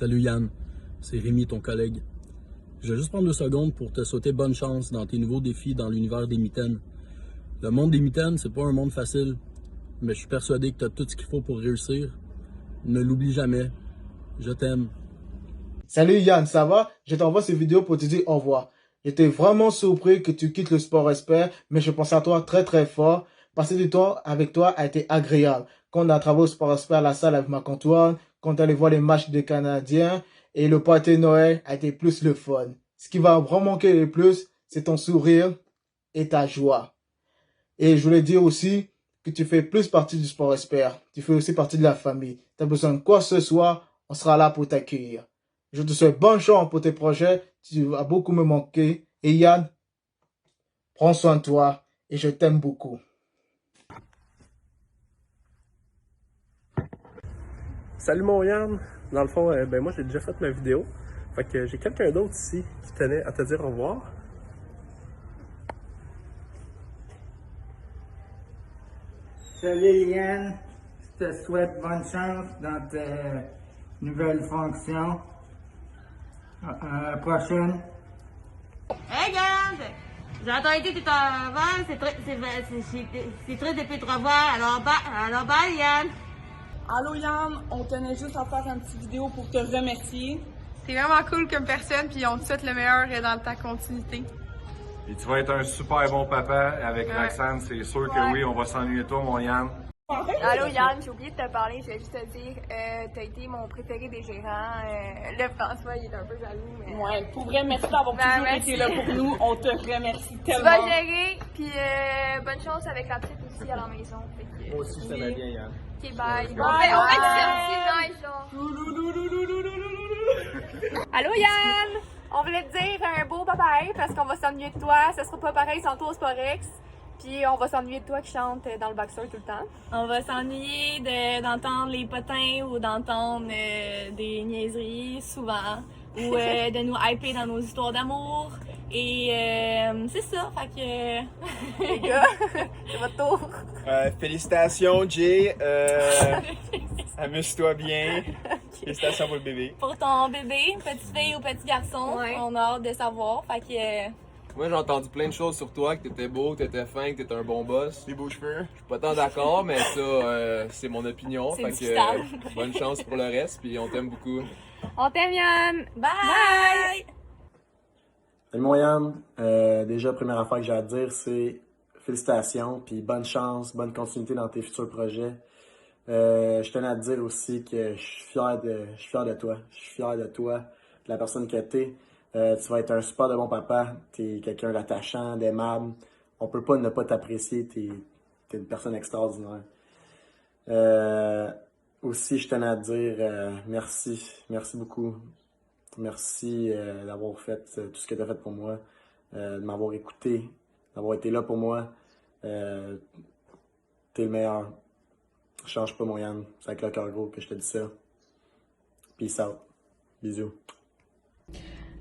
Salut Yann, c'est Rémi, ton collègue. Je vais juste prendre 2 secondes pour te souhaiter bonne chance dans tes nouveaux défis dans l'univers des mitaines. Le monde des mitaines, c'est pas un monde facile, mais je suis persuadé que tu as tout ce qu'il faut pour réussir. Ne l'oublie jamais. Je t'aime. Salut Yann, ça va? Je t'envoie cette vidéo pour te dire au revoir. J'étais vraiment surpris que tu quittes le sport expert, mais je pense à toi très très fort. Passer du temps avec toi a été agréable. Quand on a travaillé au sport expert à la salle avec Marc-Antoine, quand on allait voir les matchs des Canadiens, et le party Noël a été plus le fun. Ce qui va vraiment manquer le plus, c'est ton sourire et ta joie. Et je voulais dire aussi que tu fais plus partie du sport expert. Tu fais aussi partie de la famille. Tu as besoin de quoi que ce soit, on sera là pour t'accueillir. Je te souhaite bonne chance pour tes projets. Tu vas beaucoup me manquer. Et Yann, prends soin de toi et je t'aime beaucoup. Salut mon Yann! Dans le fond, moi j'ai déjà fait ma vidéo. Fait que j'ai quelqu'un d'autre ici qui tenait à te dire au revoir. Salut Yann, je te souhaite bonne chance dans tes nouvelles fonctions. Prochaine. Hey Yann! J'ai entendu que tu t'en vas, c'est très depuis te revoir. Alors bye Yann! Allô Yann, on tenait juste à faire une petite vidéo pour te remercier. T'es vraiment cool comme personne, puis on te souhaite le meilleur dans ta continuité. Et tu vas être un super bon papa avec Roxane, c'est sûr que oui, on va s'ennuyer de toi, mon Yann. Allô Yann, j'ai oublié de te parler, je vais juste te dire, t'as été mon préféré des gérants. Le François, il est un peu jaloux, mais... Ouais, pour vrai, merci d'avoir toujours été là pour nous. On te remercie tellement. Tu vas gérer, puis bonne chance avec la petite aussi à la maison. Moi aussi, ça va bien, Yann. Ok, bye. On fait du nice, genre. Allô Yann! On voulait te dire un beau bye-bye parce qu'on va s'ennuyer de toi. Ça sera pas pareil sans toi au Sporex. Puis on va s'ennuyer de toi qui chante dans le backstore tout le temps. On va s'ennuyer d'entendre les potins ou d'entendre des niaiseries souvent. Ou de nous hyper dans nos histoires d'amour. Et c'est ça, fait que... les gars, c'est votre tour. Félicitations Jay, amuse-toi bien. Okay. Félicitations pour le bébé. Pour ton bébé, petite fille ou petit garçon, on a hâte de savoir, fait que... Moi, j'ai entendu plein de choses sur toi, que t'étais beau, que t'étais fin, que t'étais un bon boss. Des beaux cheveux. Je suis pas tant d'accord, mais ça, c'est mon opinion. Fait que bonne chance pour le reste, puis on t'aime beaucoup. On t'aime Yann! Bye! Salut mon Yann, déjà première affaire que j'ai à te dire, c'est félicitations, puis bonne chance, bonne continuité dans tes futurs projets. Je tenais à te dire aussi que je suis fier de toi. Je suis fier de toi, de la personne que t'es. Tu vas être un super de bon papa. T'es quelqu'un d'attachant, d'aimable. On peut pas ne pas t'apprécier. T'es une personne extraordinaire. Aussi, je tenais à te dire merci. Merci beaucoup. Merci d'avoir fait tout ce que tu as fait pour moi. De m'avoir écouté. D'avoir été là pour moi. T'es le meilleur. Change pas mon Yann. C'est avec le cœur gros que je te dis ça. Peace out. Bisous.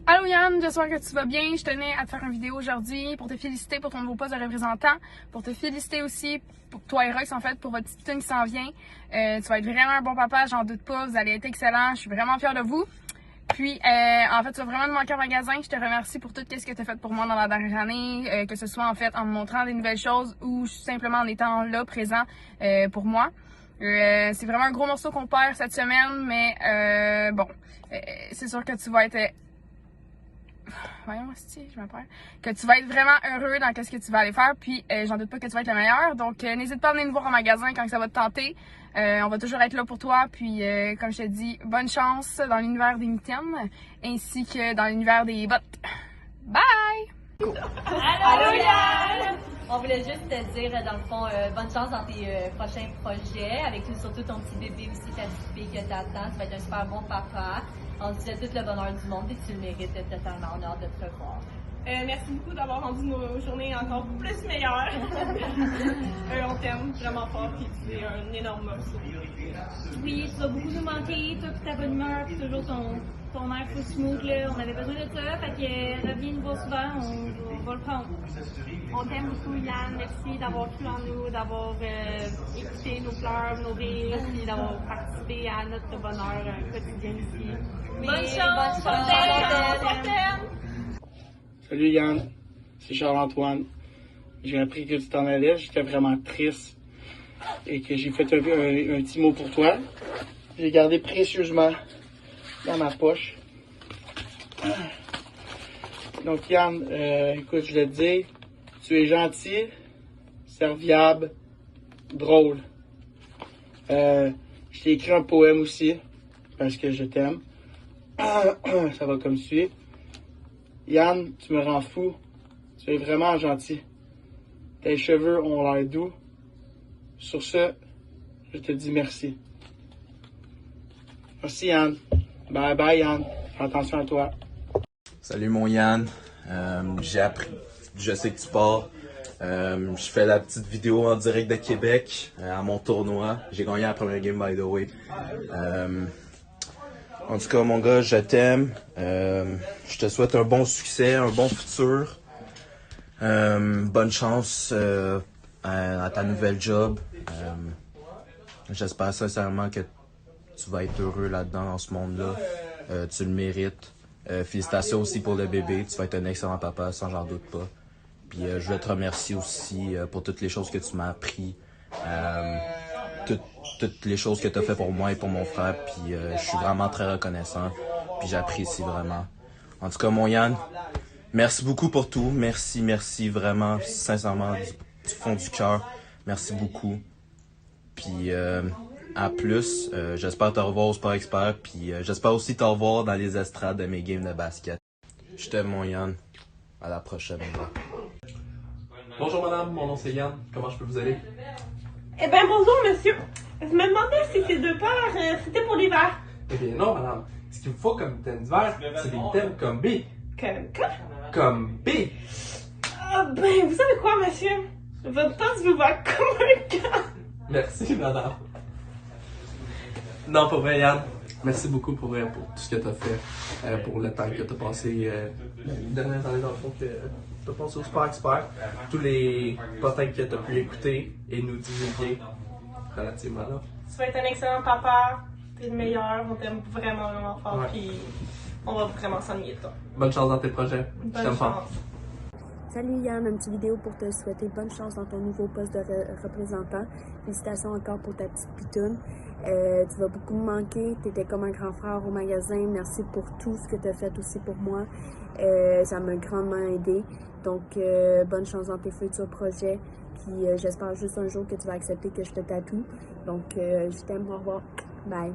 Allô Yann, j'espère que tu vas bien. Je tenais à te faire une vidéo aujourd'hui pour te féliciter pour ton nouveau poste de représentant, pour te féliciter aussi pour toi et Rox en fait pour votre petite tune qui s'en vient. Tu vas être vraiment un bon papa, j'en doute pas, vous allez être excellent, je suis vraiment fière de vous. Puis en fait, tu vas vraiment me manquer en magasin. Je te remercie pour tout ce que tu as fait pour moi dans la dernière année, que ce soit en fait en me montrant des nouvelles choses ou simplement en étant là, présent pour moi. C'est vraiment un gros morceau qu'on perd cette semaine, mais c'est sûr que tu vas être... Voyons, je me perds. Que tu vas être vraiment heureux dans ce que tu vas aller faire, puis j'en doute pas que tu vas être le meilleur. Donc n'hésite pas à venir nous voir en magasin quand ça va te tenter. On va toujours être là pour toi, puis comme je te dis, bonne chance dans l'univers des mitaines, ainsi que dans l'univers des bottes. Bye! Allô Yann! On voulait juste te dire, dans le fond, bonne chance dans tes prochains projets, avec surtout ton petit bébé aussi, ta petite fille que t'attends. Tu vas être un super bon papa. On te souhaite tout le bonheur du monde et tu le mérites totalement. On a hâte de te revoir. Merci beaucoup d'avoir rendu nos journées encore plus meilleures. On t'aime vraiment fort et tu es un énorme morceau. Oui, tu vas beaucoup nous manquer, toi et ta bonne humeur, puis toujours ton air full smooth, là, on avait besoin de ça, fait que reviens nous voir souvent, on va le prendre. On t'aime beaucoup, Yann, merci d'avoir cru en nous, d'avoir écouté nos pleurs, nos rires, puis d'avoir participé à notre bonheur quotidien ici. Bonne chance, on t'aime! Salut Yann, c'est Charles-Antoine. J'ai appris que tu t'en allais, j'étais vraiment triste et que j'ai fait un petit mot pour toi. J'ai gardé précieusement dans ma poche. Donc Yann, écoute, je vais te dire, tu es gentil, serviable, drôle. Je t'ai écrit un poème aussi, parce que je t'aime. Ça va comme suit. Yann, tu me rends fou. Tu es vraiment gentil. Tes cheveux ont l'air doux. Sur ce, je te dis merci. Merci Yann. Bye bye Yann. Fais attention à toi. Salut mon Yann. J'ai appris. Je sais que tu pars. Je fais la petite vidéo en direct de Québec à mon tournoi. J'ai gagné la première game by the way. En tout cas mon gars, je t'aime. Je te souhaite un bon succès, un bon futur. Bonne chance à ta nouvelle job. J'espère sincèrement que tu vas être heureux là-dedans, dans ce monde-là. Tu le mérites. Félicitations aussi pour le bébé. Tu vas être un excellent papa, sans j'en doute pas. Puis je veux te remercier aussi pour toutes les choses que tu m'as appris. Toutes les choses que tu as fait pour moi et pour mon frère. Puis je suis vraiment très reconnaissant. Puis j'apprécie vraiment. En tout cas, mon Yann, merci beaucoup pour tout. Merci vraiment, sincèrement, du fond du cœur. Merci beaucoup. Puis à plus. J'espère te revoir au Sport Expert. Puis j'espère aussi te revoir dans les estrades de mes games de basket. Je t'aime, mon Yann. À la prochaine. Bonjour madame, mon nom c'est Yann. Comment je peux vous aider? Eh ben bonjour monsieur. Je me demandais si ces deux paires, c'était pour l'hiver. Eh bien non madame. Ce qu'il vous faut comme thème d'hiver, c'est des thèmes comme B. Comme quoi? Comme B. Ah ben vous savez quoi monsieur? Votre tasse vous va comme un gars. Merci madame. Non, pour vrai Yann, merci beaucoup pour tout ce que tu as fait, pour le temps que tu as passé, les dernières années dans le fond que tu as passé au Sport Expert, tous les potins que tu as pu écouter et nous divulguer relativement là. Tu vas être un excellent papa, t'es le meilleur, on t'aime vraiment fort, puis on va vraiment s'ennuyer de toi. Bonne chance dans tes projets, je t'aime fort. Salut Yann, une petite vidéo pour te souhaiter bonne chance dans ton nouveau poste de représentant. Félicitations encore pour ta petite pitoune. Tu vas beaucoup me manquer, tu étais comme un grand frère au magasin. Merci pour tout ce que tu as fait aussi pour moi. Ça m'a grandement aidé. Donc, bonne chance dans tes futurs projets. Puis, j'espère juste un jour que tu vas accepter que je te tatoue. Donc, je t'aime, au revoir. Bye.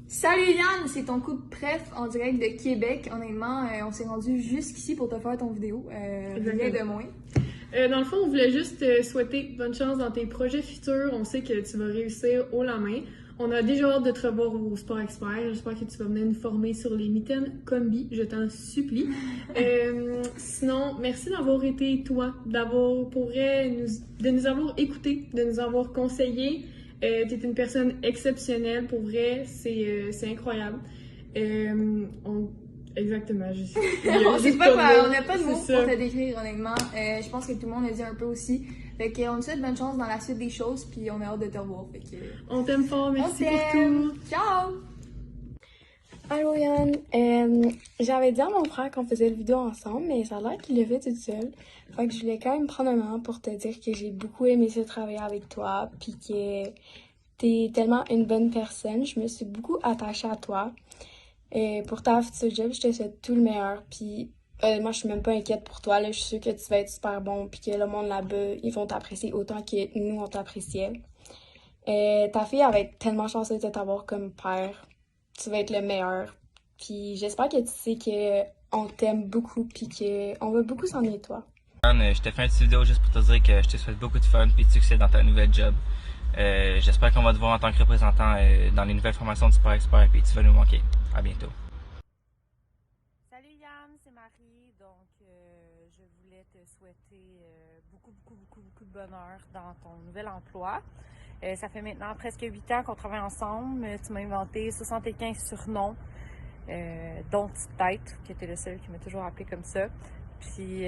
Salut Yann, c'est ton coup de préf en direct de Québec. Honnêtement, on s'est rendu jusqu'ici pour te faire ton vidéo. Rien de moins. Dans le fond, on voulait juste te souhaiter bonne chance dans tes projets futurs. On sait que tu vas réussir haut la main. On a déjà hâte de te revoir au Sport Expert. J'espère que tu vas venir nous former sur les mitaines Combi. Je t'en supplie. Sinon, merci d'avoir été toi, de nous avoir écoutés, de nous avoir conseillés. T'es une personne exceptionnelle, pour vrai, c'est incroyable. Exactement, je sais. On n'a pas de mots pour te décrire, honnêtement. Je pense que tout le monde a dit un peu aussi. Fait qu'on te souhaite bonne chance dans la suite des choses, puis on a hâte de te revoir. Fait que... On t'aime fort, merci pour tout. Ciao! Allô Yann, j'avais dit à mon frère qu'on faisait la vidéo ensemble, mais ça a l'air qu'il le fait toute seule. Fait que je voulais quand même prendre un moment pour te dire que j'ai beaucoup aimé travailler avec toi, puis que t'es tellement une bonne personne. Je me suis beaucoup attachée à toi. Pour ta future job, je te souhaite tout le meilleur, puis moi je suis même pas inquiète pour toi, là. Je suis sûre que tu vas être super bon, puis que le monde là-bas, ils vont t'apprécier autant que nous on t'appréciait. Ta fille, elle va être tellement chanceuse de t'avoir comme père. Tu vas être le meilleur. Puis j'espère que tu sais qu'on t'aime beaucoup puis qu'on va beaucoup s'ennuyer de toi. Je te fais une petite vidéo juste pour te dire que je te souhaite beaucoup de fun et de succès dans ta nouvelle job. J'espère qu'on va te voir en tant que représentant dans les nouvelles formations du Sport Expert et tu vas nous manquer. À bientôt. Salut Yann, c'est Marie. Donc je voulais te souhaiter beaucoup de bonheur dans ton nouvel emploi. Ça fait maintenant presque 8 ans qu'on travaille ensemble. Tu m'as inventé 75 surnoms. dont Petite Tête, qui était le seul qui m'a toujours appelé comme ça. Puis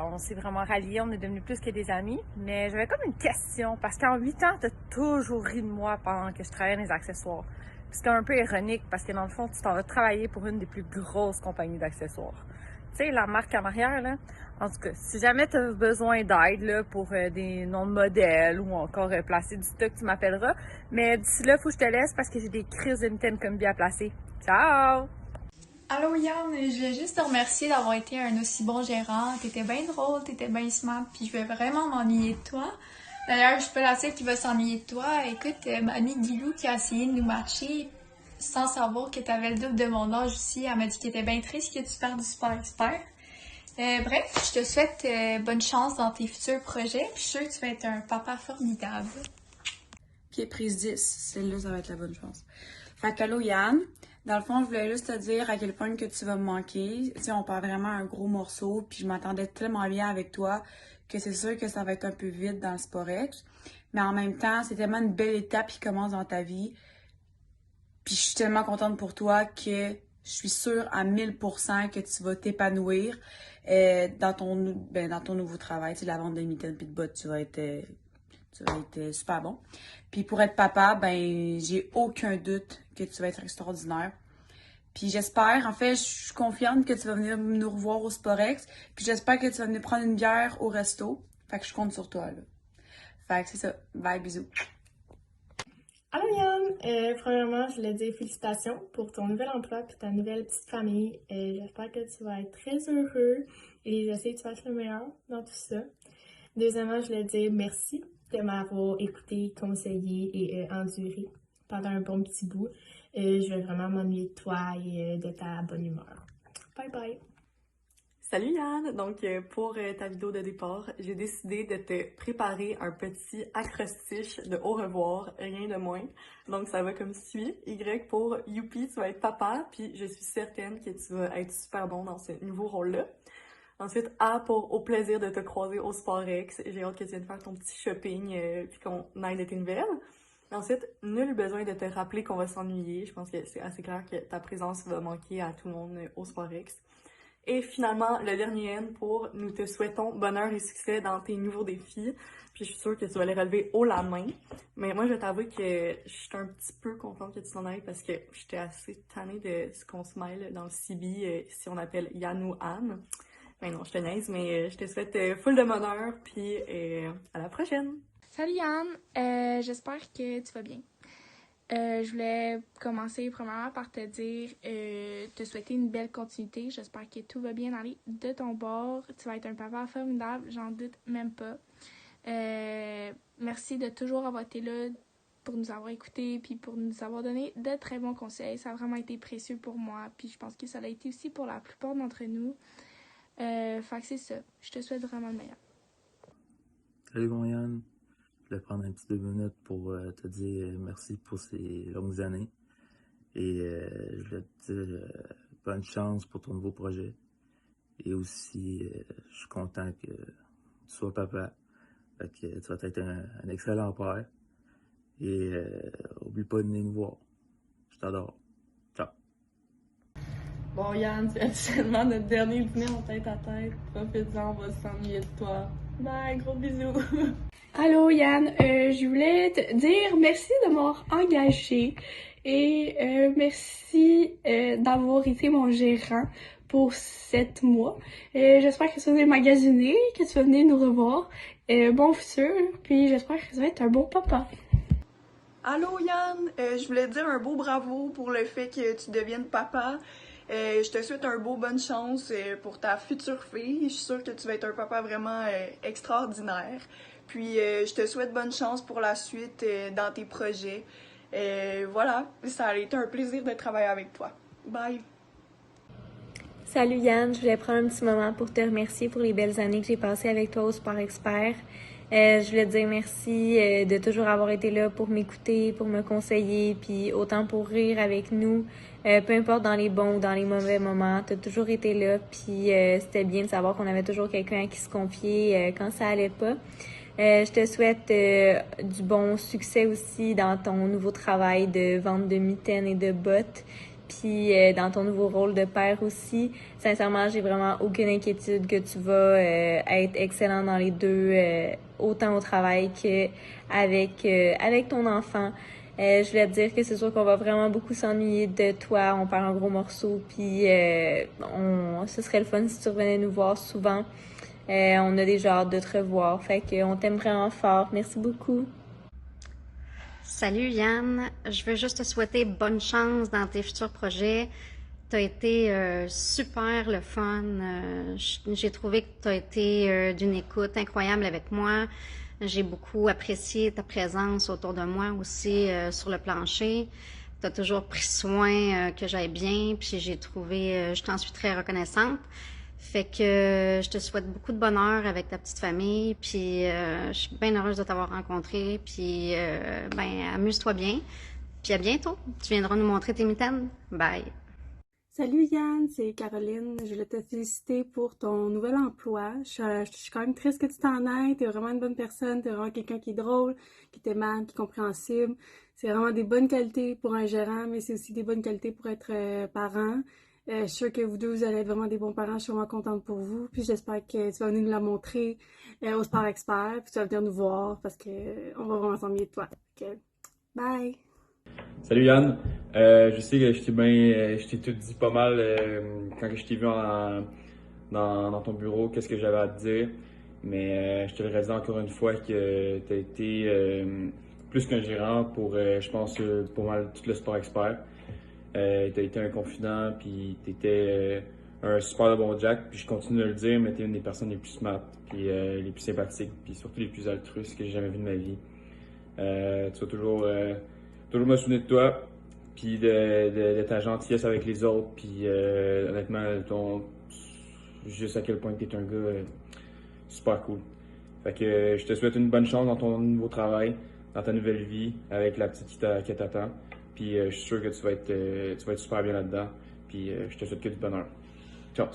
on s'est vraiment ralliés, on est devenus plus que des amis. Mais j'avais comme une question, parce qu'en 8 ans, t'as toujours ri de moi pendant que je travaillais dans les accessoires. Puis c'était un peu ironique, parce que dans le fond, tu t'en vas travailler pour une des plus grosses compagnies d'accessoires. Tu sais, la marque en arrière, là. En tout cas, si jamais tu as besoin d'aide là, pour des noms de modèles ou encore placer du stock, tu m'appelleras. Mais d'ici là, faut que je te laisse parce que j'ai des crises de mitaines Combi à placer. Ciao! Allô Yann, je voulais juste te remercier d'avoir été un aussi bon gérant. T'étais bien drôle, t'étais bien smart, puis je vais vraiment m'ennuyer de toi. D'ailleurs, je suis pas la seule qui va s'ennuyer de toi. Écoute, ma amie Guilou qui a essayé de nous matcher sans savoir que t'avais le double de mon âge aussi, elle m'a dit qu'elle était bien triste que tu perds du Super Expert. Bref, je te souhaite bonne chance dans tes futurs projets, puis je suis sûre que tu vas être un papa formidable. Pied prise 10, celle-là, ça va être la bonne chance. Fait que allô Yann, dans le fond, je voulais juste te dire à quel point que tu vas me manquer. Tu sais, on parle vraiment un gros morceau, puis je m'attendais tellement bien avec toi que c'est sûr que ça va être un peu vite dans le Sporex. Mais en même temps, c'est tellement une belle étape qui commence dans ta vie. Puis je suis tellement contente pour toi que je suis sûre à 1000% que tu vas t'épanouir dans ton nouveau travail. Tu sais, la vente de mitaines puis de bottes, tu vas être super bon. Puis pour être papa, ben j'ai aucun doute que tu vas être extraordinaire. Puis j'espère, en fait, je suis confiante que tu vas venir nous revoir au Sporex. Puis j'espère que tu vas venir prendre une bière au resto. Fait que je compte sur toi, là. Fait que c'est ça. Bye, bisous. Allô Yann, premièrement, je voulais dire félicitations pour ton nouvel emploi et ta nouvelle petite famille. J'espère que tu vas être très heureux et j'essaie que tu fasses le meilleur dans tout ça. Deuxièmement, je voulais dire merci de m'avoir écouté, conseillé et enduré pendant un bon petit bout. Je vais vraiment m'ennuyer de toi et de ta bonne humeur. Bye bye! Salut Yann! Donc pour ta vidéo de départ, j'ai décidé de te préparer un petit acrostiche de au revoir, rien de moins. Donc ça va comme suit. Y pour Youpi, tu vas être papa, puis je suis certaine que tu vas être super bon dans ce nouveau rôle-là. Ensuite, A pour au plaisir de te croiser au Sporex. J'ai hâte que tu viennes faire ton petit shopping puis qu'on aille de tes nouvelles. Ensuite, nul besoin de te rappeler qu'on va s'ennuyer. Je pense que c'est assez clair que ta présence va manquer à tout le monde au Sporex. Et finalement, le dernier N pour nous te souhaitons bonheur et succès dans tes nouveaux défis. Puis je suis sûre que tu vas les relever haut la main. Mais moi, je vais t'avouer que je suis un petit peu contente que tu t'en ailles parce que j'étais assez tannée de ce qu'on se mêle dans le CB si on appelle Yann ou Anne. Ben non, je te niaise, mais je te souhaite full de bonheur, puis à la prochaine! Salut Yann, j'espère que tu vas bien. Je voulais commencer premièrement par te dire, te souhaiter une belle continuité. J'espère que tout va bien aller de ton bord. Tu vas être un papa formidable, j'en doute même pas. Merci de toujours avoir été là pour nous avoir écoutés puis pour nous avoir donné de très bons conseils. Ça a vraiment été précieux pour moi, puis je pense que ça l'a été aussi pour la plupart d'entre nous. Fait que c'est ça. Je te souhaite vraiment le meilleur. Salut mon Yann. Je voulais prendre un petit 2 minutes pour te dire merci pour ces longues années. Et je voulais te dire bonne chance pour ton nouveau projet. Et aussi, je suis content que tu sois papa. Fait que tu vas être un excellent père. Et oublie pas de venir nous voir. Je t'adore. Ciao. Bon Yann, c'est actuellement notre dernier dîner en tête à tête. Profite-en, on va s'ennuyer de toi. Bye, gros bisous! Allô Yann, je voulais te dire merci de m'avoir engagée et merci d'avoir été mon gérant pour 7 mois. J'espère que tu vas venir magasiner, que tu vas venir nous revoir. Bon futur, puis j'espère que tu vas être un bon papa. Allô Yann, je voulais te dire un beau bravo pour le fait que tu deviennes papa. Je te souhaite un beau bonne chance pour ta future fille. Je suis sûre que tu vas être un papa vraiment extraordinaire. Puis je te souhaite bonne chance pour la suite dans tes projets. Voilà, ça a été un plaisir de travailler avec toi. Bye! Salut Yann, je voulais prendre un petit moment pour te remercier pour les belles années que j'ai passées avec toi au Super Expert. Je voulais te dire merci de toujours avoir été là pour m'écouter, pour me conseiller, puis autant pour rire avec nous, peu importe dans les bons ou dans les mauvais moments. Tu as toujours été là, puis c'était bien de savoir qu'on avait toujours quelqu'un à qui se confier quand ça allait pas. Je te souhaite du bon succès aussi dans ton nouveau travail de vente de mitaines et de bottes. puis dans ton nouveau rôle de père aussi. Sincèrement, j'ai vraiment aucune inquiétude que tu vas être excellent dans les deux, autant au travail qu'avec ton enfant. Je voulais te dire que c'est sûr qu'on va vraiment beaucoup s'ennuyer de toi. On perd un gros morceau, puis ce serait le fun si tu revenais nous voir souvent. On a déjà hâte de te revoir. Fait qu'on t'aime vraiment fort. Merci beaucoup. Salut Yann, je veux juste te souhaiter bonne chance dans tes futurs projets. T'as été super le fun. J'ai trouvé que t'as été d'une écoute incroyable avec moi. J'ai beaucoup apprécié ta présence autour de moi aussi sur le plancher. T'as toujours pris soin que j'aille bien, puis je t'en suis très reconnaissante. Fait que je te souhaite beaucoup de bonheur avec ta petite famille, puis je suis bien heureuse de t'avoir rencontré, puis amuse-toi bien, puis à bientôt. Tu viendras nous montrer tes mitaines. Bye! Salut Yann, c'est Caroline. Je voulais te féliciter pour ton nouvel emploi. Je suis quand même triste que tu t'en ailles. T'es vraiment une bonne personne. T'es vraiment quelqu'un qui est drôle, qui est aimable, qui est compréhensible. C'est vraiment des bonnes qualités pour un gérant, mais c'est aussi des bonnes qualités pour être parent. Je suis sûre que vous deux, vous allez être vraiment des bons parents. Je suis vraiment contente pour vous. Puis j'espère que tu vas venir nous la montrer au Sport Expert. Puis tu vas venir nous voir parce que on va vraiment s'ennuyer de toi. Okay. Bye! Salut Yann, je sais que je t'ai tout dit pas mal quand je t'ai vu dans ton bureau, qu'est-ce que j'avais à te dire, mais je te le redis encore une fois que tu as été plus qu'un gérant pour, je pense, pour mal tout le Sport Expert. Tu as été un confident, puis tu étais un super bon Jack, puis je continue de le dire, mais tu es une des personnes les plus smart, puis les plus sympathiques, puis surtout les plus altruistes que j'ai jamais vu de ma vie. Tu vas toujours me souvenir de toi, puis de ta gentillesse avec les autres, puis honnêtement, juste à quel point tu es un gars super cool. Fait que je te souhaite une bonne chance dans ton nouveau travail, dans ta nouvelle vie, avec la petite qui t'attend. Puis je suis sûr que tu vas être super bien là-dedans, puis je te souhaite que du bonheur. Ciao!